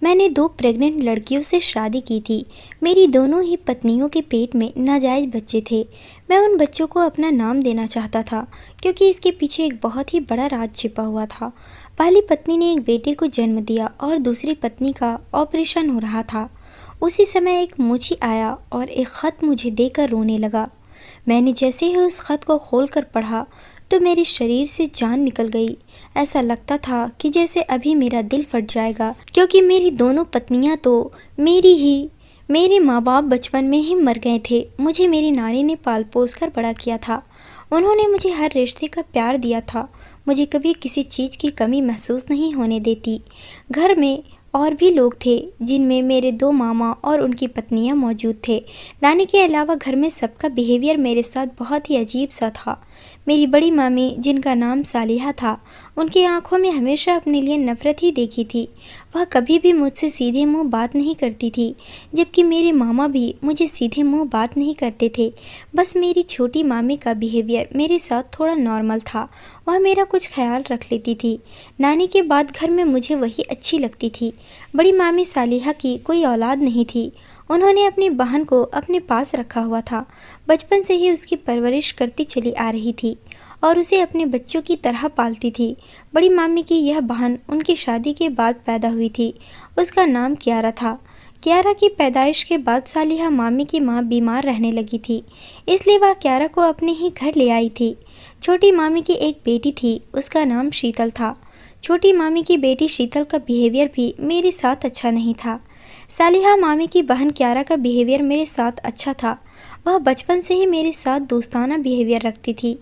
मैंने 2 प्रेग्नेंट लड़कियों से शादी की थी। मेरी दोनों ही पत्नियों के पेट में नाजायज़ बच्चे थे। मैं उन बच्चों को अपना नाम देना चाहता था क्योंकि इसके पीछे एक बहुत ही बड़ा राज छिपा हुआ था। पहली पत्नी ने एक बेटे को जन्म दिया और दूसरी पत्नी का ऑपरेशन हो रहा था। उसी समय एक मुंशी आया और एक ख़त मुझे देकर रोने लगा। मैंने जैसे ही उस ख़त को खोलकर पढ़ा तो मेरे शरीर से जान निकल गई। ऐसा लगता था कि जैसे अभी मेरा दिल फट जाएगा, क्योंकि मेरी दोनों पत्नियां तो मेरे माँ बाप बचपन में ही मर गए थे। मुझे मेरी नानी ने पाल पोस कर बड़ा किया था। उन्होंने मुझे हर रिश्ते का प्यार दिया था। मुझे कभी किसी चीज़ की कमी महसूस नहीं होने देती। घर में और भी लोग थे जिनमें मेरे 2 मामा और उनकी पत्नियां मौजूद थे। नानी के अलावा घर में सबका बिहेवियर मेरे साथ बहुत ही अजीब सा था। मेरी बड़ी मामी, जिनका नाम सालिहा था, उनकी आंखों में हमेशा अपने लिए नफ़रत ही देखी थी। वह कभी भी मुझसे सीधे मुंह बात नहीं करती थी, जबकि मेरे मामा भी मुझे सीधे मुंह बात नहीं करते थे। बस मेरी छोटी मामी का बिहेवियर मेरे साथ थोड़ा नॉर्मल था। वह मेरा कुछ ख्याल रख लेती थी। नानी के बाद घर में मुझे वही अच्छी लगती थी। बड़ी मामी सालिहा की कोई औलाद नहीं थी। उन्होंने अपनी बहन को अपने पास रखा हुआ था। बचपन से ही उसकी परवरिश करती चली आ रही थी और उसे अपने बच्चों की तरह पालती थी। बड़ी मामी की यह बहन उनकी शादी के बाद पैदा हुई थी। उसका नाम कियारा था। कियारा की पैदाइश के बाद सालिहा मामी की माँ बीमार रहने लगी थी, इसलिए वह कियारा को अपने ही घर ले आई थी। छोटी मामी की एक बेटी थी, उसका नाम शीतल था। छोटी मामी की बेटी शीतल का बिहेवियर भी मेरे साथ अच्छा नहीं था। सालिहा मामी की बहन कियारा का बिहेवियर मेरे साथ अच्छा था। वह बचपन से ही मेरे साथ दोस्ताना बिहेवियर रखती थी।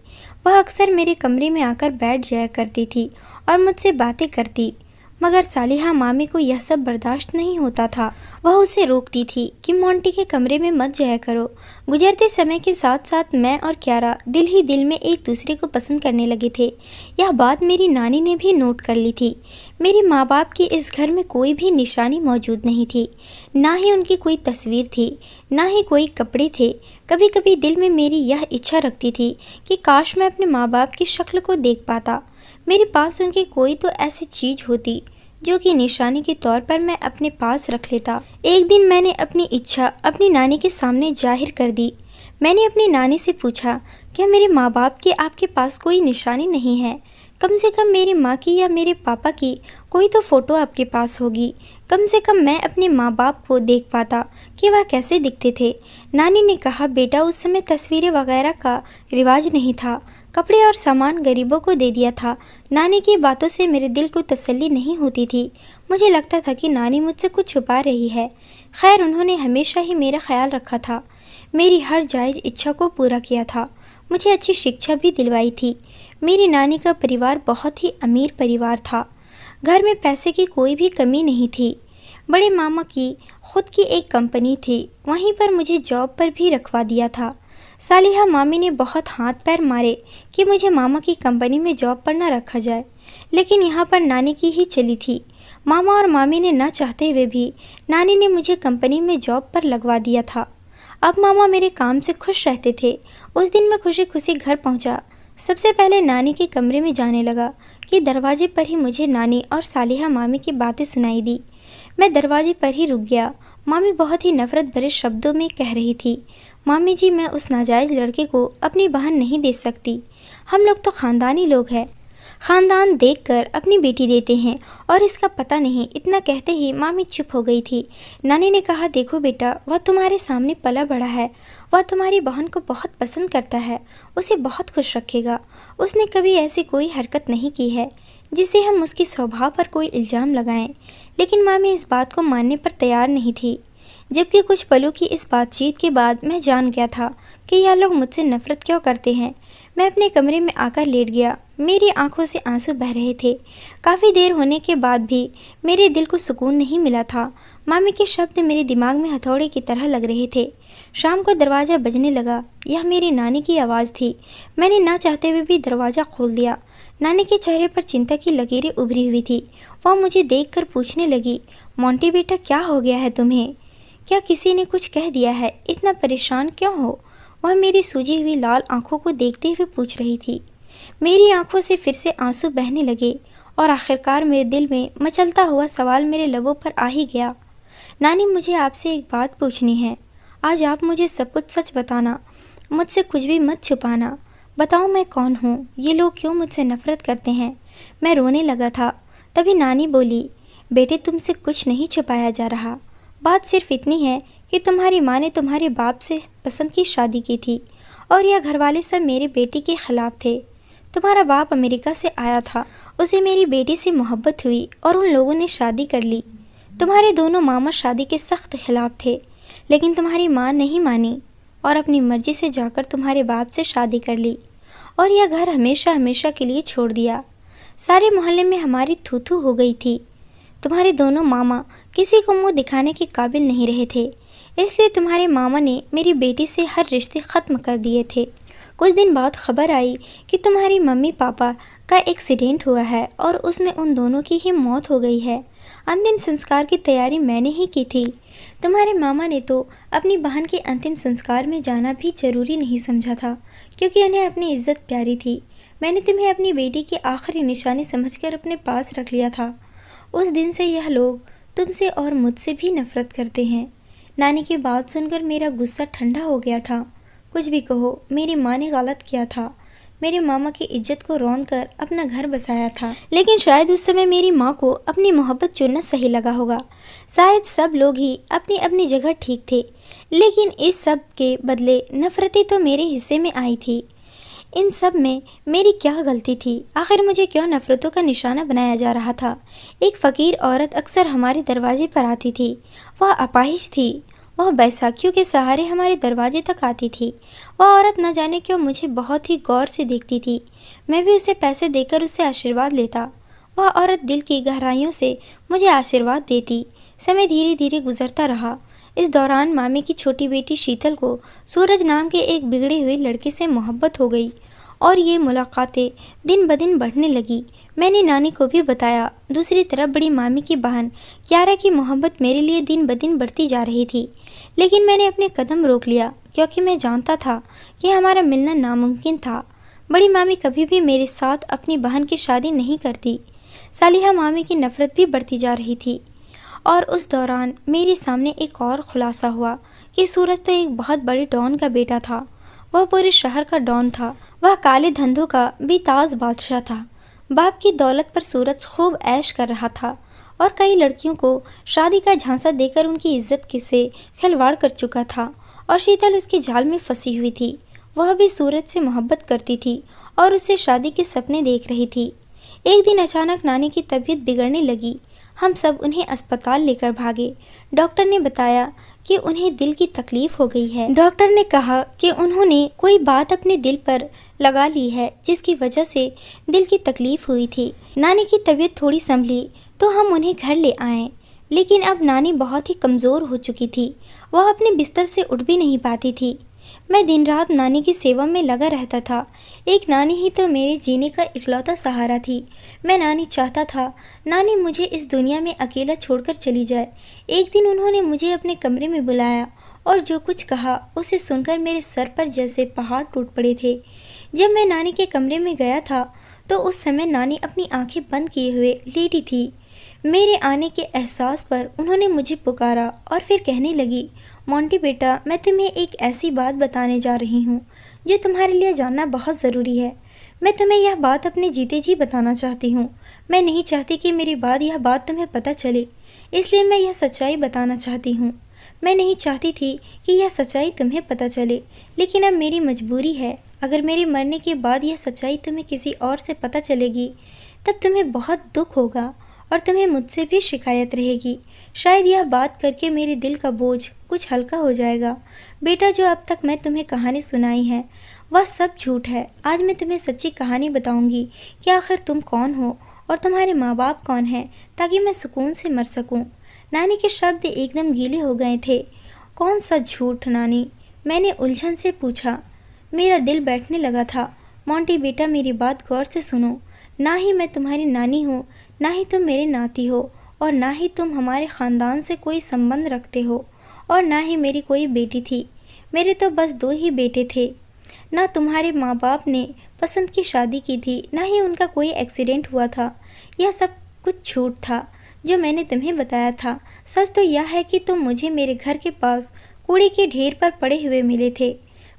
वह अक्सर मेरे कमरे में आकर बैठ जाया करती थी और मुझसे बातें करती, मगर सालिहा मामी को यह सब बर्दाश्त नहीं होता था। वह उसे रोकती थी कि मोंटी के कमरे में मत जाया करो। गुजरते समय के साथ साथ मैं और कियारा दिल ही दिल में एक दूसरे को पसंद करने लगे थे। यह बात मेरी नानी ने भी नोट कर ली थी। मेरे माँ बाप की इस घर में कोई भी निशानी मौजूद नहीं थी, ना ही उनकी कोई तस्वीर थी, ना ही कोई कपड़े थे। कभी कभी दिल में मेरी यह इच्छा रखती थी कि काश मैं अपने माँ बाप की शक्ल को देख पाता। मेरे पास उनकी कोई तो ऐसी चीज़ होती जो कि निशानी के तौर पर मैं अपने पास रख लेता। एक दिन मैंने अपनी इच्छा अपनी नानी के सामने जाहिर कर दी। मैंने अपनी नानी से पूछा, क्या मेरे माँ बाप की आपके पास कोई निशानी नहीं है? कम से कम मेरी माँ की या मेरे पापा की कोई तो फ़ोटो आपके पास होगी। कम से कम मैं अपने माँ बाप को देख पाता कि वह कैसे दिखते थे। नानी ने कहा, बेटा उस समय तस्वीरें वगैरह का रिवाज नहीं था। कपड़े और सामान गरीबों को दे दिया था। नानी की बातों से मेरे दिल को तसल्ली नहीं होती थी। मुझे लगता था कि नानी मुझसे कुछ छुपा रही है। खैर, उन्होंने हमेशा ही मेरा ख्याल रखा था, मेरी हर जायज़ इच्छा को पूरा किया था, मुझे अच्छी शिक्षा भी दिलवाई थी। मेरी नानी का परिवार बहुत ही अमीर परिवार था। घर में पैसे की कोई भी कमी नहीं थी। बड़े मामा की खुद की एक कंपनी थी, वहीं पर मुझे जॉब पर भी रखवा दिया था। सालिहा मामी ने बहुत हाथ पैर मारे कि मुझे मामा की कंपनी में जॉब पर न रखा जाए, लेकिन यहाँ पर नानी की ही चली थी। मामा और मामी ने ना चाहते हुए भी नानी ने मुझे कंपनी में जॉब पर लगवा दिया था। अब मामा मेरे काम से खुश रहते थे। उस दिन मैं खुशी खुशी घर पहुँचा। सबसे पहले नानी के कमरे में जाने लगा कि दरवाजे पर ही मुझे नानी और सालिहा मामी की बातें सुनाई दी। मैं दरवाजे पर ही रुक गया। मामी बहुत ही नफ़रत भरे शब्दों में कह रही थी, मामी जी, मैं उस नाजायज़ लड़के को अपनी बहन नहीं दे सकती। हम लोग तो ख़ानदानी लोग हैं, ख़ानदान देखकर अपनी बेटी देते हैं, और इसका पता नहीं। इतना कहते ही मामी चुप हो गई थी। नानी ने कहा, देखो बेटा, वह तुम्हारे सामने पला बड़ा है। वह तुम्हारी बहन को बहुत पसंद करता है, उसे बहुत खुश रखेगा। उसने कभी ऐसी कोई हरकत नहीं की है जिसे हम उसके स्वभाव पर कोई इल्ज़ाम लगाएं। लेकिन मामी इस बात को मानने पर तैयार नहीं थी। जबकि कुछ पलों की इस बातचीत के बाद मैं जान गया था कि यह लोग मुझसे नफ़रत क्यों करते हैं। मैं अपने कमरे में आकर लेट गया। मेरी आंखों से आंसू बह रहे थे। काफ़ी देर होने के बाद भी मेरे दिल को सुकून नहीं मिला था। मामी के शब्द मेरे दिमाग में हथौड़े की तरह लग रहे थे। शाम को दरवाज़ा बजने लगा। यह मेरी नानी की आवाज़ थी। मैंने ना चाहते हुए भी दरवाज़ा खोल दिया। नानी के चेहरे पर चिंता की लकीरें उभरी हुई थी। वह मुझे देखकर पूछने लगी, मोंटी बेटा, क्या हो गया है तुम्हें? क्या किसी ने कुछ कह दिया है? इतना परेशान क्यों हो? वह मेरी सूजी हुई लाल आंखों को देखते हुए पूछ रही थी। मेरी आंखों से फिर से आंसू बहने लगे और आखिरकार मेरे दिल में मचलता हुआ सवाल मेरे लबों पर आ ही गया। नानी, मुझे आपसे एक बात पूछनी है। आज आप मुझे सब कुछ सच बताना, मुझसे कुछ भी मत छुपाना। बताओ मैं कौन हूँ, ये लोग क्यों मुझसे नफरत करते हैं। मैं रोने लगा था। तभी नानी बोली, बेटे तुमसे कुछ नहीं छुपाया जा रहा। बात सिर्फ इतनी है कि तुम्हारी माँ ने तुम्हारे बाप से पसंद की शादी की थी और यह घरवाले सब मेरे बेटे के खिलाफ थे। तुम्हारा बाप अमेरिका से आया था, उसे मेरी बेटी से मोहब्बत हुई और उन लोगों ने शादी कर ली। तुम्हारे दोनों मामा शादी के सख्त खिलाफ थे, लेकिन तुम्हारी माँ नहीं मानी और अपनी मर्जी से जाकर तुम्हारे बाप से शादी कर ली और यह घर हमेशा हमेशा के लिए छोड़ दिया। सारे मोहल्ले में हमारी थू थू हो गई थी। तुम्हारे दोनों मामा किसी को मुंह दिखाने के काबिल नहीं रहे थे, इसलिए तुम्हारे मामा ने मेरी बेटी से हर रिश्ते ख़त्म कर दिए थे। कुछ दिन बाद खबर आई कि तुम्हारी मम्मी पापा का एक्सीडेंट हुआ है और उसमें उन दोनों की ही मौत हो गई है। अंतिम संस्कार की तैयारी मैंने ही की थी। तुम्हारे मामा ने तो अपनी बहन के अंतिम संस्कार में जाना भी ज़रूरी नहीं समझा था, क्योंकि उन्हें अपनी इज्जत प्यारी थी। मैंने तुम्हें अपनी बेटी की आखिरी निशानी समझकर अपने पास रख लिया था। उस दिन से यह लोग तुमसे और मुझसे भी नफरत करते हैं। नानी की बात सुनकर मेरा गुस्सा ठंडा हो गया था। कुछ भी कहो, मेरी माँ ने गलत किया था। मेरे मामा की इज्जत को रौंद कर अपना घर बसाया था, लेकिन शायद उस समय मेरी माँ को अपनी मोहब्बत चुनना सही लगा होगा। शायद सब लोग ही अपनी अपनी जगह ठीक थे, लेकिन इस सब के बदले नफरतें तो मेरे हिस्से में आई थी। इन सब में मेरी क्या गलती थी? आखिर मुझे क्यों नफरतों का निशाना बनाया जा रहा था? एक फ़कीर औरत अक्सर हमारे दरवाजे पर आती थी। वह अपाहिज थी। वह बैसाखियों के सहारे हमारे दरवाजे तक आती थी। वह औरत न जाने क्यों मुझे बहुत ही गौर से देखती थी। मैं भी उसे पैसे देकर उससे आशीर्वाद लेता। वह औरत दिल की गहराइयों से मुझे आशीर्वाद देती। समय धीरे धीरे गुजरता रहा। इस दौरान मामी की छोटी बेटी शीतल को सूरज नाम के एक बिगड़े हुए लड़के से मोहब्बत हो गई और ये मुलाकातें दिन ब दिन बढ़ने लगी। मैंने नानी को भी बताया। दूसरी तरफ बड़ी मामी की बहन क्यारा की मोहब्बत मेरे लिए दिन ब दिन बढ़ती जा रही थी, लेकिन मैंने अपने कदम रोक लिया, क्योंकि मैं जानता था कि हमारा मिलना नामुमकिन था। बड़ी मामी कभी भी मेरे साथ अपनी बहन की शादी नहीं करती। सालिहा मामी की नफ़रत भी बढ़ती जा रही थी और उस दौरान मेरे सामने एक और खुलासा हुआ कि सूरज तो एक बहुत बड़े डॉन का बेटा था। वह पूरे शहर का डॉन था। वह काले धंधों का बेताज बादशाह था। बाप की दौलत पर सूरज खूब ऐश कर रहा था और कई लड़कियों को शादी का झांसा देकर उनकी इज्जत से खिलवाड़ कर चुका था और शीतल उसके जाल में फंसी हुई थी। वह भी सूरज से मोहब्बत करती थी और उससे शादी के सपने देख रही थी। एक दिन अचानक नानी की तबीयत बिगड़ने लगी। हम सब उन्हें अस्पताल लेकर भागे। डॉक्टर ने बताया कि उन्हें दिल की तकलीफ हो गई है। डॉक्टर ने कहा कि उन्होंने कोई बात अपने दिल पर लगा ली है, जिसकी वजह से दिल की तकलीफ हुई थी। नानी की तबीयत थोड़ी संभली तो हम उन्हें घर ले आए, लेकिन अब नानी बहुत ही कमज़ोर हो चुकी थी। वह अपने बिस्तर से उठ भी नहीं पाती थी। मैं दिन रात नानी की सेवा में लगा रहता था। एक नानी ही तो मेरे जीने का इकलौता सहारा थी। मैं नानी चाहता था नानी मुझे इस दुनिया में अकेला छोड़कर चली जाए। एक दिन उन्होंने मुझे अपने कमरे में बुलाया और जो कुछ कहा उसे सुनकर मेरे सर पर जैसे पहाड़ टूट पड़े थे। जब मैं नानी के कमरे में गया था तो उस समय नानी अपनी आंखें बंद किए हुए लेटी थी। मेरे आने के एहसास पर उन्होंने मुझे पुकारा और फिर कहने लगी, मोंटी बेटा, मैं तुम्हें एक ऐसी बात बताने जा रही हूँ जो तुम्हारे लिए जानना बहुत ज़रूरी है। मैं तुम्हें यह बात अपने जीते जी बताना चाहती हूँ। मैं नहीं चाहती कि मेरी बाद यह बात तुम्हें पता चले, इसलिए मैं यह सच्चाई बताना चाहती हूँ। मैं नहीं चाहती थी कि यह सच्चाई तुम्हें पता चले, लेकिन अब मेरी मजबूरी है। अगर मेरे मरने के बाद यह सच्चाई तुम्हें किसी और से पता चलेगी तब तुम्हें बहुत दुख होगा और तुम्हें मुझसे भी शिकायत रहेगी। शायद यह बात करके मेरे दिल का बोझ कुछ हल्का हो जाएगा। बेटा, जो अब तक मैं तुम्हें कहानी सुनाई है वह सब झूठ है। आज मैं तुम्हें सच्ची कहानी बताऊंगी कि आखिर तुम कौन हो और तुम्हारे माँ बाप कौन हैं, ताकि मैं सुकून से मर सकूं। नानी के शब्द एकदम गीले हो गए थे। कौन सा झूठ नानी? मैंने उलझन से पूछा। मेरा दिल बैठने लगा था। मोंटी बेटा, मेरी बात गौर से सुनो। ना ही मैं तुम्हारी नानी हूँ, ना ही तुम मेरे नाती हो, और ना ही तुम हमारे ख़ानदान से कोई संबंध रखते हो, और ना ही मेरी कोई बेटी थी। मेरे तो बस 2 ही बेटे थे। ना तुम्हारे माँ बाप ने पसंद की शादी की थी, ना ही उनका कोई एक्सीडेंट हुआ था। यह सब कुछ झूठ था जो मैंने तुम्हें बताया था। सच तो यह है कि तुम मुझे मेरे घर के पास कूड़े के ढेर पर पड़े हुए मिले थे।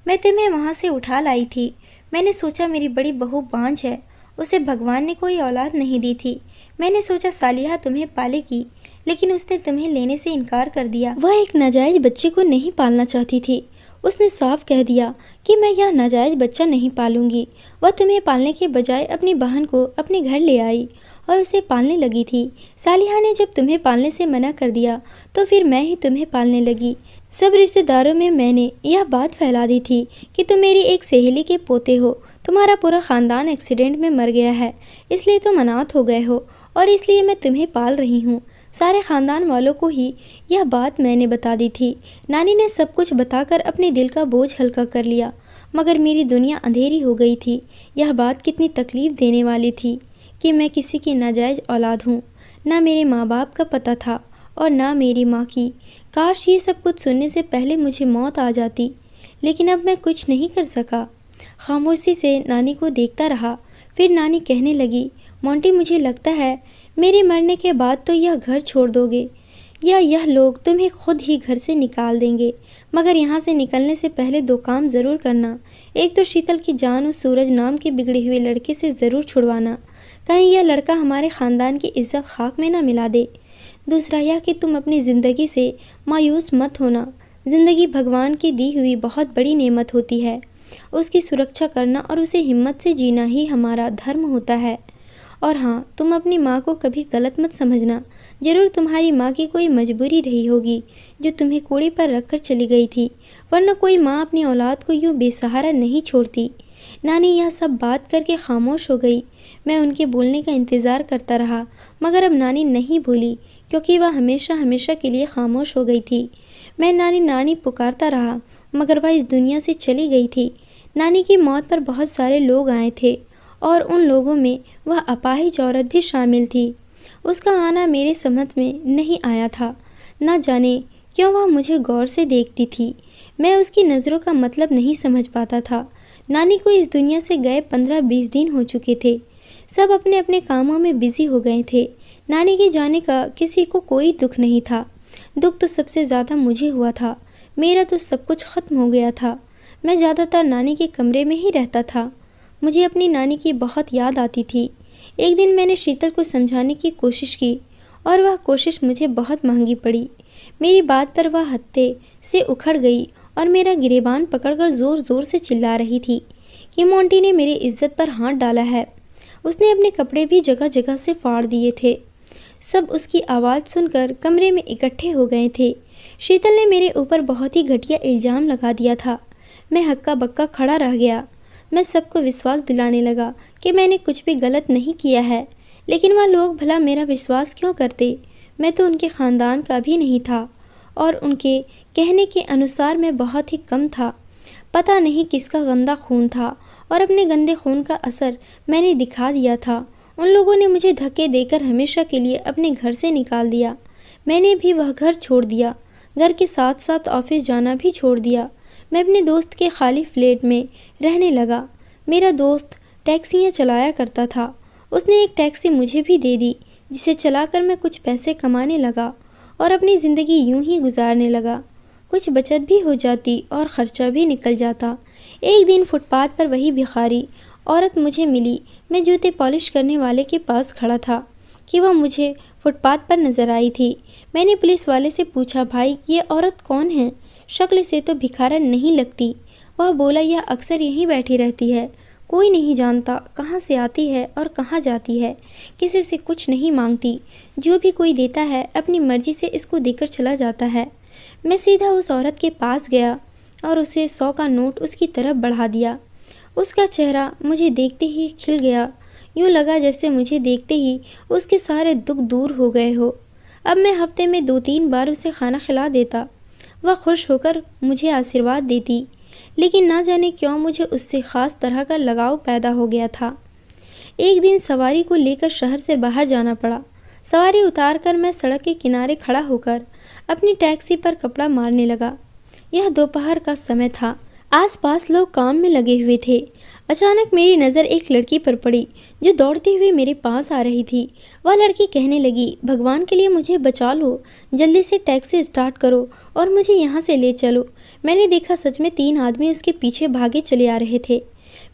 मैं तुम्हें वहाँ से उठा लाई थी। मैंने सोचा मेरी बड़ी बहू बांझ है, उसे भगवान ने कोई औलाद नहीं दी थी। मैंने सोचा सालिहा तुम्हें पालेगी, लेकिन उसने तुम्हें लेने से इनकार कर दिया। वह एक नाजायज बच्चे को नहीं पालना चाहती थी। उसने साफ कह दिया कि मैं यह नाजायज बच्चा नहीं पालूंगी। वह तुम्हें पालने के बजाय अपनी बहन को अपने घर ले आई और उसे पालने लगी थी। सालिहा ने जब तुम्हें पालने से मना कर दिया तो फिर मैं ही तुम्हें पालने लगी। सब रिश्तेदारों में मैंने यह बात फैला दी थी कि तुम मेरी एक सहेली के पोते हो। तुम्हारा पूरा ख़ानदान एक्सीडेंट में मर गया है, इसलिए तुम अनाथ हो गए हो और इसलिए मैं तुम्हें पाल रही हूँ। सारे ख़ानदान वालों को ही यह बात मैंने बता दी थी। नानी ने सब कुछ बताकर अपने दिल का बोझ हल्का कर लिया, मगर मेरी दुनिया अंधेरी हो गई थी। यह बात कितनी तकलीफ़ देने वाली थी कि मैं किसी की नाजायज़ औलाद हूँ। ना मेरे माँ बाप का पता था और ना मेरी माँ की। काश ये सब कुछ सुनने से पहले मुझे मौत आ जाती, लेकिन अब मैं कुछ नहीं कर सका। खामोशी से नानी को देखता रहा। फिर नानी कहने लगी, मोंटी मुझे लगता है मेरे मरने के बाद तो यह घर छोड़ दोगे या यह लोग तुम्हें खुद ही घर से निकाल देंगे। मगर यहाँ से निकलने से पहले दो काम ज़रूर करना। एक तो शीतल की जान उस सूरज नाम के बिगड़े हुए लड़के से ज़रूर छुड़वाना, कहीं यह लड़का हमारे ख़ानदान की इज्जत खाक में ना मिला दे। दूसरा यह कि तुम अपनी ज़िंदगी से मायूस मत होना। ज़िंदगी भगवान की दी हुई बहुत बड़ी नेमत होती है। उसकी सुरक्षा करना और उसे हिम्मत से जीना ही हमारा धर्म होता है। और हाँ, तुम अपनी माँ को कभी गलत मत समझना। ज़रूर तुम्हारी माँ की कोई मजबूरी रही होगी जो तुम्हें कूड़े पर रखकर चली गई थी, वरना कोई माँ अपनी औलाद को यूँ बेसहारा नहीं छोड़ती। नानी यह सब बात करके खामोश हो गई। मैं उनके बोलने का इंतज़ार करता रहा, मगर अब नानी नहीं बोली, क्योंकि वह हमेशा हमेशा के लिए खामोश हो गई थी। मैं नानी नानी पुकारता रहा, मगर वह इस दुनिया से चली गई थी। नानी की मौत पर बहुत सारे लोग आए थे और उन लोगों में वह अपाहिज औरत भी शामिल थी। उसका आना मेरे समझ में नहीं आया था। ना जाने क्यों वह मुझे गौर से देखती थी। मैं उसकी नज़रों का मतलब नहीं समझ पाता था। नानी को इस दुनिया से गए 15-20 दिन हो चुके थे। सब अपने अपने कामों में बिजी हो गए थे। नानी के जाने का किसी को कोई दुख नहीं था। दुख तो सबसे ज़्यादा मुझे हुआ था। मेरा तो सब कुछ ख़त्म हो गया था। मैं ज़्यादातर नानी के कमरे में ही रहता था। मुझे अपनी नानी की बहुत याद आती थी। एक दिन मैंने शीतल को समझाने की कोशिश की और वह कोशिश मुझे बहुत महंगी पड़ी। मेरी बात पर वह हत्थे से उखड़ गई और मेरा गिरेबान पकड़कर ज़ोर ज़ोर से चिल्ला रही थी कि मोंटी ने मेरी इज्जत पर हाथ डाला है। उसने अपने कपड़े भी जगह जगह से फाड़ दिए थे। सब उसकी आवाज़ सुनकर कमरे में इकट्ठे हो गए थे। शीतल ने मेरे ऊपर बहुत ही घटिया इल्ज़ाम लगा दिया था। मैं हक्का बक्का खड़ा रह गया। मैं सबको विश्वास दिलाने लगा कि मैंने कुछ भी गलत नहीं किया है, लेकिन वह लोग भला मेरा विश्वास क्यों करते? मैं तो उनके ख़ानदान का भी नहीं था और उनके कहने के अनुसार मैं बहुत ही कम था। पता नहीं किसका गंदा खून था और अपने गंदे खून का असर मैंने दिखा दिया था। उन लोगों ने मुझे धक्के देकर हमेशा के लिए अपने घर से निकाल दिया। मैंने भी वह घर छोड़ दिया। घर के साथ साथ ऑफिस जाना भी छोड़ दिया। मैं अपने दोस्त के खाली फ्लैट में रहने लगा। मेरा दोस्त टैक्सियाँ चलाया करता था। उसने एक टैक्सी मुझे भी दे दी, जिसे चलाकर मैं कुछ पैसे कमाने लगा और अपनी ज़िंदगी यूं ही गुजारने लगा। कुछ बचत भी हो जाती और ख़र्चा भी निकल जाता। एक दिन फुटपाथ पर वही भिखारी औरत मुझे मिली। मैं जूते पॉलिश करने वाले के पास खड़ा था कि वह मुझे फुटपाथ पर नज़र आई थी। मैंने पुलिस वाले से पूछा, भाई ये औरत कौन है? शक्ल से तो भिखारन नहीं लगती। वह बोला, यह अक्सर यहीं बैठी रहती है। कोई नहीं जानता कहाँ से आती है और कहाँ जाती है। किसी से कुछ नहीं मांगती। जो भी कोई देता है अपनी मर्जी से इसको देकर चला जाता है। मैं सीधा उस औरत के पास गया और उसे 100 का नोट उसकी तरफ बढ़ा दिया। उसका चेहरा मुझे देखते ही खिल गया। यूँ लगा जैसे मुझे देखते ही उसके सारे दुख दूर हो गए हो। अब मैं हफ्ते में 2-3 बार उसे खाना खिला देता। वह खुश होकर मुझे आशीर्वाद देती, लेकिन ना जाने क्यों मुझे उससे ख़ास तरह का लगाव पैदा हो गया था। एक दिन सवारी को लेकर शहर से बाहर जाना पड़ा। सवारी उतार कर मैं सड़क के किनारे खड़ा होकर अपनी टैक्सी पर कपड़ा मारने लगा। यह दोपहर का समय था। आसपास लोग काम में लगे हुए थे। अचानक मेरी नज़र एक लड़की पर पड़ी जो दौड़ती हुई मेरे पास आ रही थी। वह लड़की कहने लगी, भगवान के लिए मुझे बचा लो, जल्दी से टैक्सी स्टार्ट करो और मुझे यहाँ से ले चलो। मैंने देखा सच में 3 आदमी उसके पीछे भागे चले आ रहे थे।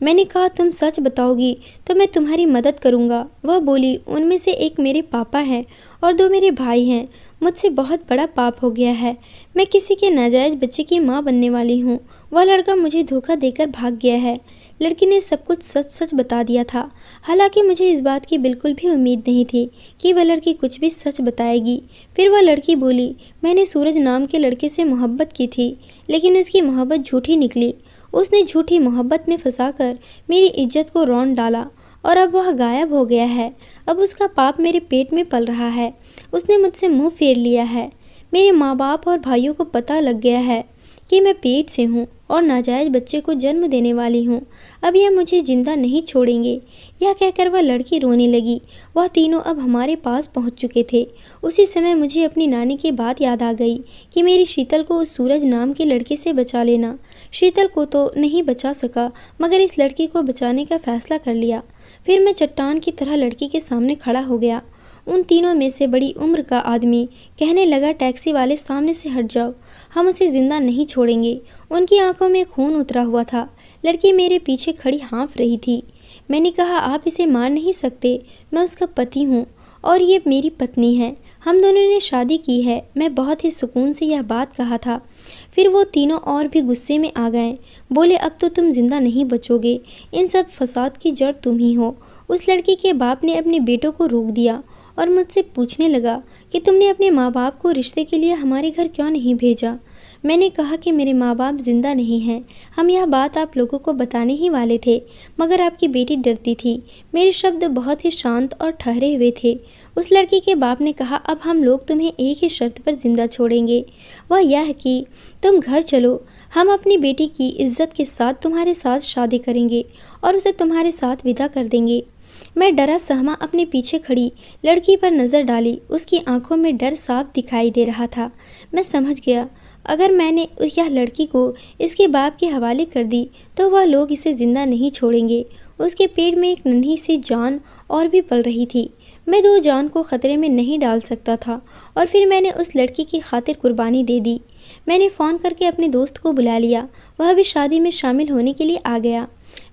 मैंने कहा, तुम सच बताओगी तो मैं तुम्हारी मदद करूँगा। वह बोली, उनमें से एक मेरे पापा हैं और 2 मेरे भाई हैं। मुझसे बहुत बड़ा पाप हो गया है। मैं किसी के नाजायज़ बच्चे की माँ बनने वाली हूँ। वह लड़का मुझे धोखा देकर भाग गया है। लड़की ने सब कुछ सच सच बता दिया था। हालांकि मुझे इस बात की बिल्कुल भी उम्मीद नहीं थी कि वह लड़की कुछ भी सच बताएगी। फिर वह लड़की बोली, मैंने सूरज नाम के लड़के से मोहब्बत की थी, लेकिन उसकी मोहब्बत झूठी निकली। उसने झूठी मोहब्बत में फंसाकर मेरी इज्जत को रौंद डाला और अब वह गायब हो गया है। अब उसका पाप मेरे पेट में पल रहा है। उसने मुझसे मुंह फेर लिया है। मेरे माँ बाप और भाइयों को पता लग गया है कि मैं पेट से हूँ और नाजायज़ बच्चे को जन्म देने वाली हूँ। अब यह मुझे जिंदा नहीं छोड़ेंगे। यह कहकर वह लड़की रोने लगी। वह तीनों अब हमारे पास पहुँच चुके थे। उसी समय मुझे अपनी नानी की बात याद आ गई कि मेरी शीतल को उस सूरज नाम के लड़के से बचा लेना। शीतल को तो नहीं बचा सका, मगर इस लड़की को बचाने का फैसला कर लिया। फिर मैं चट्टान की तरह लड़की के सामने खड़ा हो गया। उन तीनों में से बड़ी उम्र का आदमी कहने लगा, टैक्सी वाले सामने से हट जाओ, हम उसे जिंदा नहीं छोड़ेंगे। उनकी आंखों में खून उतरा हुआ था। लड़की मेरे पीछे खड़ी हाँफ रही थी। मैंने कहा, आप इसे मार नहीं सकते, मैं उसका पति हूँ और ये मेरी पत्नी है। हम दोनों ने शादी की है। मैं बहुत ही सुकून से यह बात कहा था। फिर वो तीनों और भी गुस्से में आ गए। बोले, अब तो तुम जिंदा नहीं बचोगे। इन सब फसाद की जड़ तुम ही हो। उस लड़की के बाप ने अपने बेटों को रोक दिया और मुझसे पूछने लगा कि तुमने अपने माँ बाप को रिश्ते के लिए हमारे घर क्यों नहीं भेजा। मैंने कहा कि मेरे माँ बाप जिंदा नहीं हैं। हम यह बात आप लोगों को बताने ही वाले थे, मगर आपकी बेटी डरती थी। मेरे शब्द बहुत ही शांत और ठहरे हुए थे। उस लड़की के बाप ने कहा, अब हम लोग तुम्हें एक ही शर्त पर जिंदा छोड़ेंगे, वह यह कि तुम घर चलो। हम अपनी बेटी की इज्जत के साथ तुम्हारे साथ शादी करेंगे और उसे तुम्हारे साथ विदा कर देंगे। मैं डरा सहमा अपने पीछे खड़ी लड़की पर नज़र डाली। उसकी आंखों में डर साफ दिखाई दे रहा था। मैं समझ गया, अगर मैंने यह लड़की को इसके बाप के हवाले कर दी तो वह लोग इसे ज़िंदा नहीं छोड़ेंगे। उसके पेट में एक नन्ही सी जान और भी पल रही थी। मैं 2 जान को ख़तरे में नहीं डाल सकता था और फिर मैंने उस लड़की की खातिर कुर्बानी दे दी। मैंने फ़ोन करके अपने दोस्त को बुला लिया। वह भी शादी में शामिल होने के लिए आ गया।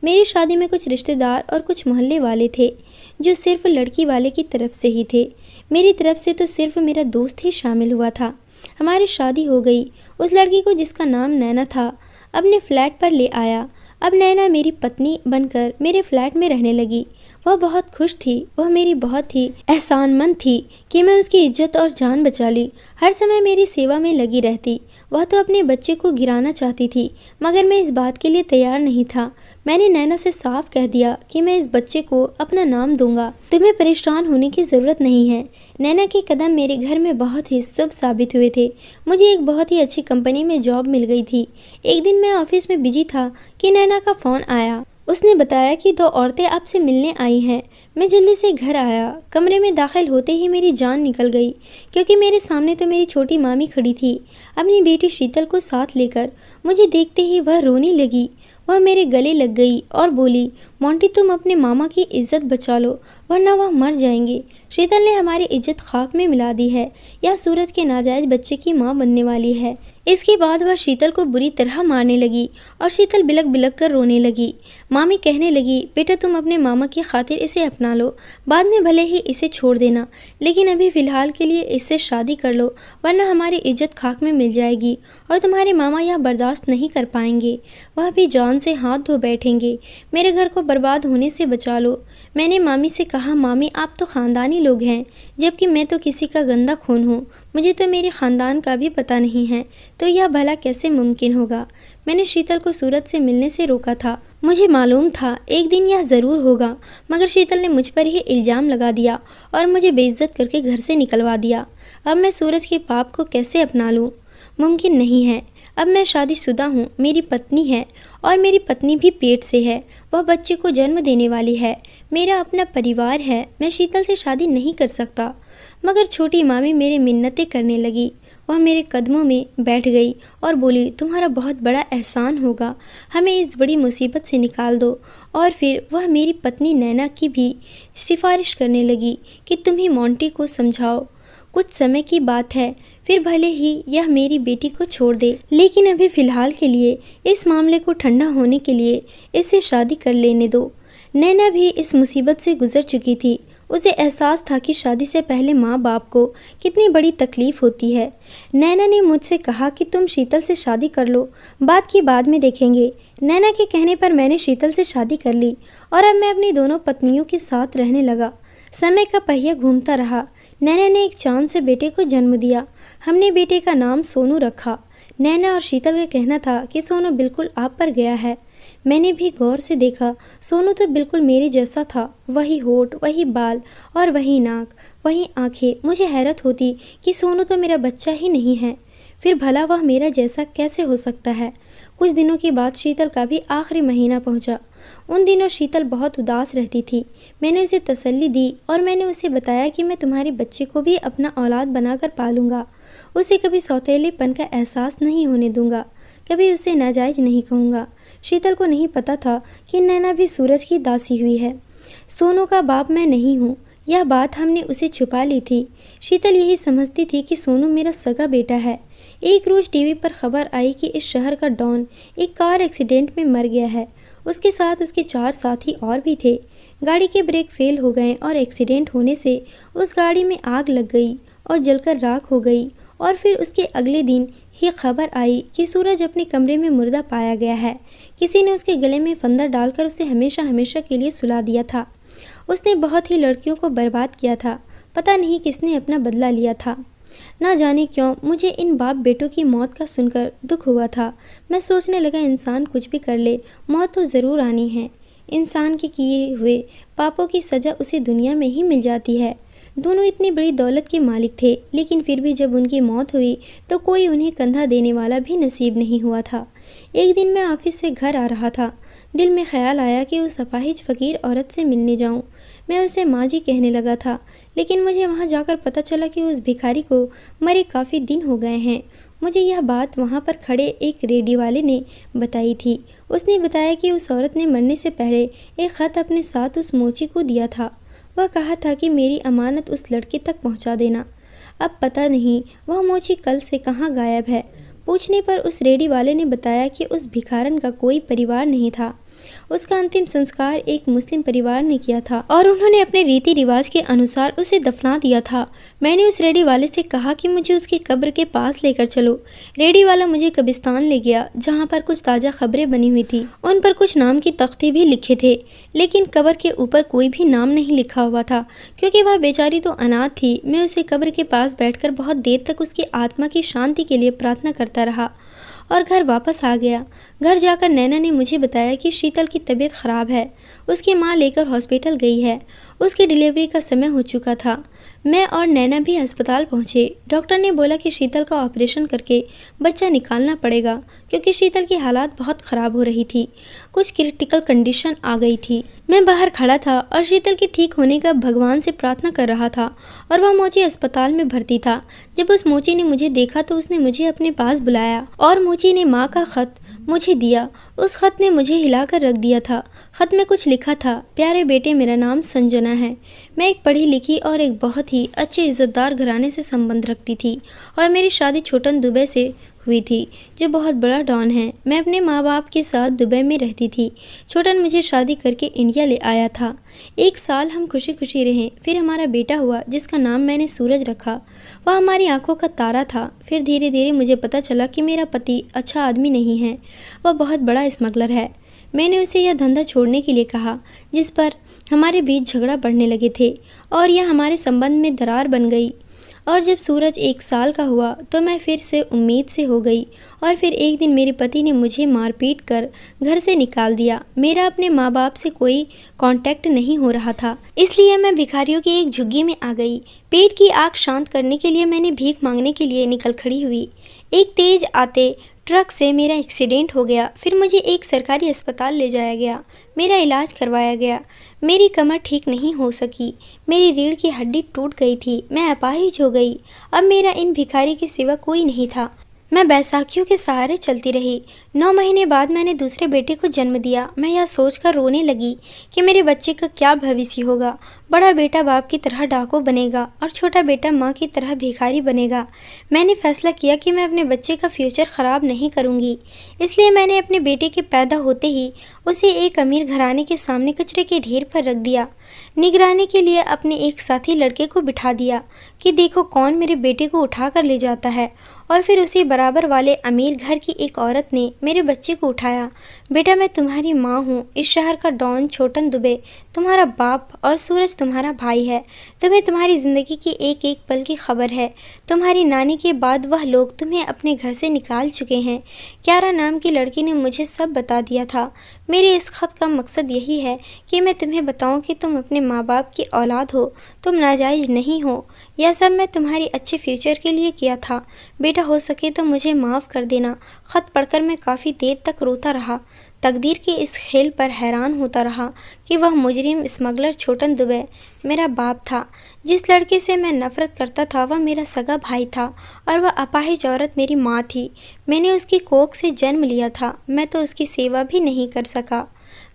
मेरी शादी में कुछ रिश्तेदार और कुछ मोहल्ले वाले थे जो सिर्फ लड़की वाले की तरफ से ही थे। मेरी तरफ से तो सिर्फ मेरा दोस्त ही शामिल हुआ था। हमारी शादी हो गई। उस लड़की को, जिसका नाम नैना था, अपने फ्लैट पर ले आया। अब नैना मेरी पत्नी बनकर मेरे फ्लैट में रहने लगी। वह बहुत खुश थी। वह मेरी बहुत ही एहसानमंद थी कि मैं उसकी इज्जत और जान बचा ली। हर समय मेरी सेवा में लगी रहती। वह तो अपने बच्चे को गिराना चाहती थी, मगर मैं इस बात के लिए तैयार नहीं था। मैंने नैना से साफ कह दिया कि मैं इस बच्चे को अपना नाम दूंगा। तुम्हें परेशान होने की ज़रूरत नहीं है। नैना के कदम मेरे घर में बहुत ही शुभ साबित हुए थे। मुझे एक बहुत ही अच्छी कंपनी में जॉब मिल गई थी। एक दिन मैं ऑफिस में बिजी था कि नैना का फ़ोन आया। उसने बताया कि 2 औरतें आपसे मिलने आई हैं। मैं जल्दी से घर आया। कमरे में दाखिल होते ही मेरी जान निकल गई, क्योंकि मेरे सामने तो मेरी छोटी मामी खड़ी थी, अपनी बेटी शीतल को साथ लेकर। मुझे देखते ही वह रोने लगी। वह मेरे गले लग गई और बोली, मोंटी, तुम अपने मामा की इज्जत बचा लो, वरना वह मर जाएंगे। शीतल ने हमारी इज्जत खाक में मिला दी है। यह सूरज के नाजायज बच्चे की माँ बनने वाली है। इसके बाद वह शीतल को बुरी तरह मारने लगी और शीतल बिलक बिलक कर रोने लगी। मामी कहने लगी, बेटा, तुम अपने मामा की खातिर इसे अपना लो, बाद में भले ही इसे छोड़ देना, लेकिन अभी फ़िलहाल के लिए इससे शादी कर लो, वरना हमारी इज्जत खाक में मिल जाएगी और तुम्हारे मामा यह बर्दाश्त नहीं कर पाएंगे। वह भी जान से हाथ धो बैठेंगे। मेरे घर को बर्बाद होने से बचा लो। मैंने मामी से कहा, मामी, आप तो ख़ानदानी लोग हैं, जबकि मैं तो किसी का गंदा खून हूँ। मुझे तो मेरे ख़ानदान का भी पता नहीं है, तो यह भला कैसे मुमकिन होगा। मैंने शीतल को सूरज से मिलने से रोका था। मुझे मालूम था एक दिन यह ज़रूर होगा, मगर शीतल ने मुझ पर ही इल्ज़ाम लगा दिया और मुझे बेइज्जत करके घर से निकलवा दिया। अब मैं सूरज के पाप को कैसे अपना लूँ? मुमकिन नहीं है। अब मैं शादीशुदा हूँ, मेरी पत्नी है और मेरी पत्नी भी पेट से है। वह बच्चे को जन्म देने वाली है। मेरा अपना परिवार है। मैं शीतल से शादी नहीं कर सकता। मगर छोटी मामी मेरी मिन्नतें करने लगी। वह मेरे कदमों में बैठ गई और बोली, तुम्हारा बहुत बड़ा एहसान होगा, हमें इस बड़ी मुसीबत से निकाल दो। और फिर वह मेरी पत्नी नैना की भी सिफारिश करने लगी कि तुम ही मोंटी को समझाओ, कुछ समय की बात है, फिर भले ही यह मेरी बेटी को छोड़ दे, लेकिन अभी फ़िलहाल के लिए इस मामले को ठंडा होने के लिए इससे शादी कर लेने दो। नैना भी इस मुसीबत से गुजर चुकी थी। उसे एहसास था कि शादी से पहले माँ बाप को कितनी बड़ी तकलीफ़ होती है। नैना ने मुझसे कहा कि तुम शीतल से शादी कर लो, बात की बाद में देखेंगे। नैना के कहने पर मैंने शीतल से शादी कर ली और अब मैं अपनी दोनों पत्नियों के साथ रहने लगा। समय का पहिया घूमता रहा। नैना ने एक चांद से बेटे को जन्म दिया। हमने बेटे का नाम सोनू रखा। नैना और शीतल का कहना था कि सोनू बिल्कुल आप पर गया है। मैंने भी गौर से देखा, सोनू तो बिल्कुल मेरे जैसा था, वही होठ, वही बाल और वही नाक, वही आंखें। मुझे हैरत होती कि सोनू तो मेरा बच्चा ही नहीं है, फिर भला वह मेरा जैसा कैसे हो सकता है। कुछ दिनों के बाद शीतल का भी आखिरी महीना पहुंचा। उन दिनों शीतल बहुत उदास रहती थी। मैंने उसे तसल्ली दी और मैंने उसे बताया कि मैं तुम्हारे बच्चे को भी अपना औलाद बनाकर पालूंगा। उसे कभी सौतेलेपन का एहसास नहीं होने दूंगा, कभी उसे नाजायज नहीं कहूँगा। शीतल को नहीं पता था कि नैना भी सूरज की दासी हुई है। सोनू का बाप मैं नहीं हूँ, यह बात हमने उसे छुपा ली थी। शीतल यही समझती थी कि सोनू मेरा सगा बेटा है। एक रोज़ टीवी पर खबर आई कि इस शहर का डॉन एक कार एक्सीडेंट में मर गया है। उसके साथ उसके 4 साथी और भी थे। गाड़ी के ब्रेक फेल हो गए और एक्सीडेंट होने से उस गाड़ी में आग लग गई और जलकर राख हो गई। और फिर उसके अगले दिन ही खबर आई कि सूरज अपने कमरे में मुर्दा पाया गया है। किसी ने उसके गले में फंदा डालकर उसे हमेशा हमेशा के लिए सुला दिया था। उसने बहुत ही लड़कियों को बर्बाद किया था। पता नहीं किसने अपना बदला लिया था। ना जाने क्यों मुझे इन बाप बेटों की मौत का सुनकर दुख हुआ था। मैं सोचने लगा, इंसान कुछ भी कर ले, मौत तो ज़रूर आनी है। इंसान के किए हुए पापों की सज़ा उसे दुनिया में ही मिल जाती है। दोनों इतनी बड़ी दौलत के मालिक थे, लेकिन फिर भी जब उनकी मौत हुई तो कोई उन्हें कंधा देने वाला भी नसीब नहीं हुआ था। एक दिन मैं ऑफिस से घर आ रहा था। दिल में ख्याल आया कि उस अपाहिज फ़कीर औरत से मिलने जाऊं। मैं उसे माँ जी कहने लगा था, लेकिन मुझे वहाँ जाकर पता चला कि उस भिखारी को मरे काफ़ी दिन हो गए हैं। मुझे यह बात वहाँ पर खड़े एक रेडियो वाले ने बताई थी। उसने बताया कि उस औरत ने मरने से पहले एक ख़त अपने साथ उस मोची को दिया था। वह कहा था कि मेरी अमानत उस लड़के तक पहुंचा देना। अब पता नहीं वह मोची कल से कहाँ गायब है। पूछने पर उस रेडी वाले ने बताया कि उस भिखारन का कोई परिवार नहीं था। उसका अंतिम संस्कार एक मुस्लिम परिवार ने किया था और उन्होंने अपने रीति रिवाज के अनुसार उसे दफना दिया था। मैंने उस रेडी वाले से कहा कि मुझे उसकी कब्र के पास लेकर चलो। रेडी वाला मुझे कब्रिस्तान ले गया, जहाँ पर कुछ ताज़ा खबरें बनी हुई थी। उन पर कुछ नाम की तख्ती भी लिखे थे, लेकिन कब्र के ऊपर कोई भी नाम नहीं लिखा हुआ था, क्योंकि वह बेचारी तो अनाथ थी। मैं उसे कब्र के पास बैठकर बहुत देर तक उसकी आत्मा की शांति के लिए प्रार्थना करता रहा और घर वापस आ गया। घर जाकर नैना ने मुझे बताया कि शीतल की तबीयत ख़राब है। उसकी माँ लेकर हॉस्पिटल गई है। उसकी डिलीवरी का समय हो चुका था। मैं और नैना भी अस्पताल पहुँचे। डॉक्टर ने बोला कि शीतल का ऑपरेशन करके बच्चा निकालना पड़ेगा, क्योंकि शीतल की हालात बहुत ख़राब हो रही थी। कुछ क्रिटिकल कंडीशन आ गई थी। मैं बाहर खड़ा था और शीतल के ठीक होने का भगवान से प्रार्थना कर रहा था, और वह मोची अस्पताल में भर्ती था। जब उस मोची ने मुझे देखा तो उसने मुझे अपने पास बुलाया और मोची ने माँ का ख़त मुझे दिया। उस ख़त ने मुझे हिलाकर रख दिया था। ख़त में कुछ लिखा था, प्यारे बेटे, मेरा नाम संजना है। मैं एक पढ़ी लिखी और एक बहुत ही अच्छे इज़्ज़तदार घराने से संबंध रखती थी, और मेरी शादी छोटन दुबई से हुई थी, जो बहुत बड़ा डॉन है। मैं अपने माँ बाप के साथ दुबई में रहती थी। छोटन मुझे शादी करके इंडिया ले आया था। 1 साल हम खुशी खुशी रहे। फिर हमारा बेटा हुआ, जिसका नाम मैंने सूरज रखा। वह हमारी आंखों का तारा था। फिर धीरे धीरे मुझे पता चला कि मेरा पति अच्छा आदमी नहीं है, वह बहुत बड़ा स्मगलर है। मैंने उसे यह धंधा छोड़ने के लिए कहा, जिस पर हमारे बीच झगड़ा बढ़ने लगे थे और यह हमारे संबंध में दरार बन गई। और जब सूरज 1 साल का हुआ तो मैं फिर से उम्मीद से हो गई, और फिर एक दिन मेरे पति ने मुझे मारपीट कर घर से निकाल दिया। मेरा अपने माँ बाप से कोई कांटेक्ट नहीं हो रहा था, इसलिए मैं भिखारियों की एक झुग्गी में आ गई। पेट की आग शांत करने के लिए मैंने भीख मांगने के लिए निकल खड़ी हुई। एक तेज आते ट्रक से मेरा एक्सीडेंट हो गया। फिर मुझे एक सरकारी अस्पताल ले जाया गया। मेरा इलाज करवाया गया। मेरी कमर ठीक नहीं हो सकी। मेरी रीढ़ की हड्डी टूट गई थी। मैं अपाहिज हो गई। अब मेरा इन भिखारी के सिवा कोई नहीं था। मैं बैसाखियों के सहारे चलती रही। 9 महीने बाद मैंने दूसरे बेटे को जन्म दिया। मैं यह सोचकर रोने लगी कि मेरे बच्चे का क्या भविष्य होगा। बड़ा बेटा बाप की तरह डाकू बनेगा और छोटा बेटा माँ की तरह भिखारी बनेगा। मैंने फैसला किया कि मैं अपने बच्चे का फ्यूचर ख़राब नहीं करूँगी। इसलिए मैंने अपने बेटे के पैदा होते ही उसे एक अमीर घराने के सामने कचरे के ढेर पर रख दिया। निगरानी के लिए अपने एक साथी लड़के को बिठा दिया कि देखो कौन मेरे बेटे को उठा कर ले जाता है। और फिर उसी बराबर वाले अमीर घर की एक औरत ने मेरे बच्चे को उठाया। बेटा, मैं तुम्हारी माँ हूँ। इस शहर का डॉन छोटन दुबे तुम्हारा बाप और सूरज तुम्हारा भाई है। तुम्हें तुम्हारी ज़िंदगी की एक एक पल की खबर है। तुम्हारी नानी के बाद वह लोग तुम्हें अपने घर से निकाल चुके हैं। क्यारा नाम की लड़की ने मुझे सब बता दिया था। मेरे इस खत का मकसद यही है कि मैं तुम्हें बताऊं कि तुम अपने माँ बाप की औलाद हो, तुम नाजायज़ नहीं हो। यह सब मैं तुम्हारी अच्छे फ्यूचर के लिए किया था। बेटा, हो सके तो मुझे माफ़ कर देना। ख़त पढ़कर मैं काफ़ी देर तक रोता रहा। तकदीर के इस खेल पर हैरान होता रहा कि वह मुजरिम स्मगलर छोटन दुबे मेरा बाप था। जिस लड़के से मैं नफ़रत करता था वह मेरा सगा भाई था और वह अपाहिज औरत मेरी माँ थी। मैंने उसकी कोख से जन्म लिया था। मैं तो उसकी सेवा भी नहीं कर सका।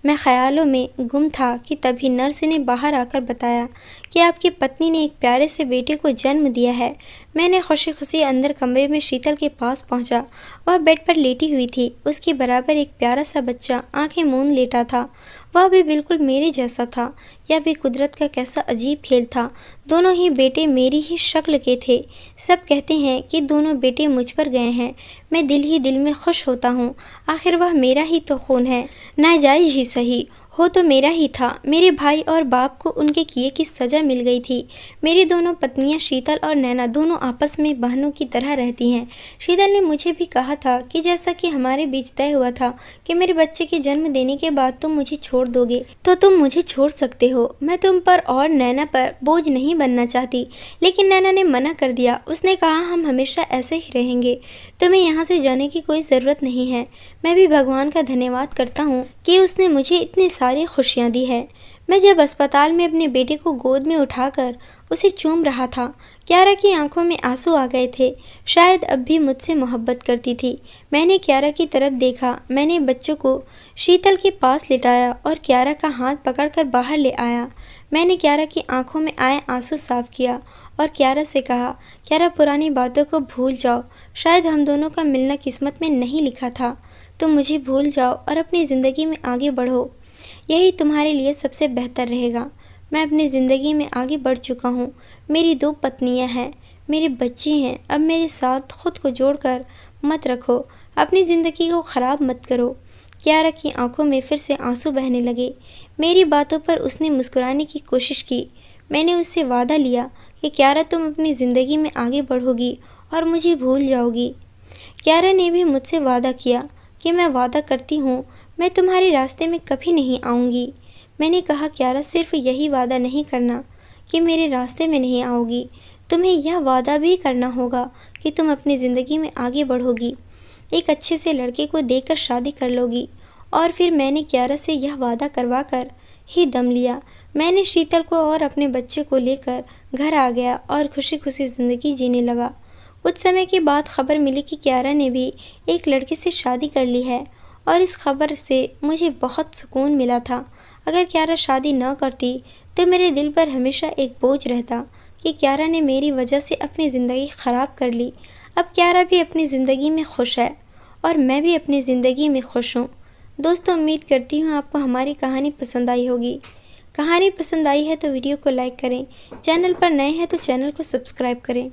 मैं ख्यालों में गुम था कि तभी नर्स ने बाहर आकर बताया कि आपकी पत्नी ने एक प्यारे से बेटे को जन्म दिया है। मैंने खुशी खुशी अंदर कमरे में शीतल के पास पहुंचा। वह बेड पर लेटी हुई थी। उसके बराबर एक प्यारा सा बच्चा आंखें मूंद लेटा था। वह भी बिल्कुल मेरे जैसा था। यह भी कुदरत का कैसा अजीब खेल था। दोनों ही बेटे मेरी ही शक्ल के थे। सब कहते हैं कि दोनों बेटे मुझ पर गए हैं। मैं दिल ही दिल में खुश होता हूँ। आखिर वह मेरा ही तो खून है, नाजायज़ ही सही हो तो मेरा ही था। मेरे भाई और बाप को उनके किए की सज़ा मिल गई थी। मेरी दोनों पत्नियां शीतल और नैना दोनों आपस में बहनों की तरह रहती हैं। शीतल ने मुझे भी कहा था कि जैसा कि हमारे बीच तय हुआ था कि मेरे बच्चे के जन्म देने के बाद तुम मुझे छोड़ दोगे तो तुम मुझे छोड़ सकते हो। मैं तुम पर और नैना पर बोझ नहीं बनना चाहती। लेकिन नैना ने मना कर दिया। उसने कहा हम हमेशा ऐसे ही रहेंगे। तुम्हें यहाँ से जाने की कोई ज़रूरत नहीं है। मैं भी भगवान का धन्यवाद करता हूँ कि उसने मुझे इतनी सारी खुशियाँ दी है। मैं जब अस्पताल में अपने बेटे को गोद में उठाकर उसे चूम रहा था, क्यारा की आंखों में आंसू आ गए थे। शायद अब भी मुझसे मोहब्बत करती थी। मैंने क्यारा की तरफ देखा। मैंने बच्चों को शीतल के पास लिटाया और क्यारा का हाथ पकड़कर बाहर ले आया। मैंने क्यारा की आंखों में आए आंसू साफ किया और क्यारा से कहा, क्यारा, पुरानी बातों को भूल जाओ। शायद हम दोनों का मिलना किस्मत में नहीं लिखा था। तुम मुझे भूल जाओ और अपनी ज़िंदगी में आगे बढ़ो। यही तुम्हारे लिए सबसे बेहतर रहेगा। मैं अपनी ज़िंदगी में आगे बढ़ चुका हूँ। मेरी 2 पत्नियाँ हैं, मेरे बच्चे हैं। अब मेरे साथ खुद को जोड़कर मत रखो। अपनी ज़िंदगी को ख़राब मत करो। क्यारा की आंखों में फिर से आंसू बहने लगे। मेरी बातों पर उसने मुस्कुराने की कोशिश की। मैंने उससे वादा लिया कि क्यारा, तुम अपनी ज़िंदगी में आगे बढ़ोगी और मुझे भूल जाओगी। क्यारा ने भी मुझसे वादा किया कि मैं वादा करती हूँ मैं तुम्हारे रास्ते में कभी नहीं आऊँगी। मैंने कहा, क्यारा, सिर्फ यही वादा नहीं करना कि मेरे रास्ते में नहीं आओगी, तुम्हें यह वादा भी करना होगा कि तुम अपनी ज़िंदगी में आगे बढ़ोगी, एक अच्छे से लड़के को देकर शादी कर लोगी। और फिर मैंने क्यारा से यह वादा करवा कर ही दम लिया। मैंने शीतल को और अपने बच्चे को लेकर घर आ गया और खुशी खुशी ज़िंदगी जीने लगा। कुछ समय के बाद खबर मिली कि क्यारा ने भी एक लड़के से शादी कर ली है और इस खबर से मुझे बहुत सुकून मिला था। अगर क्यारा शादी न करती तो मेरे दिल पर हमेशा एक बोझ रहता कि क्यारा ने मेरी वजह से अपनी ज़िंदगी ख़राब कर ली। अब क्यारा भी अपनी ज़िंदगी में खुश है और मैं भी अपनी ज़िंदगी में खुश हूँ। दोस्तों, उम्मीद करती हूँ आपको हमारी कहानी पसंद आई होगी। कहानी पसंद आई है तो वीडियो को लाइक करें। चैनल पर नए हैं तो चैनल को सब्सक्राइब करें।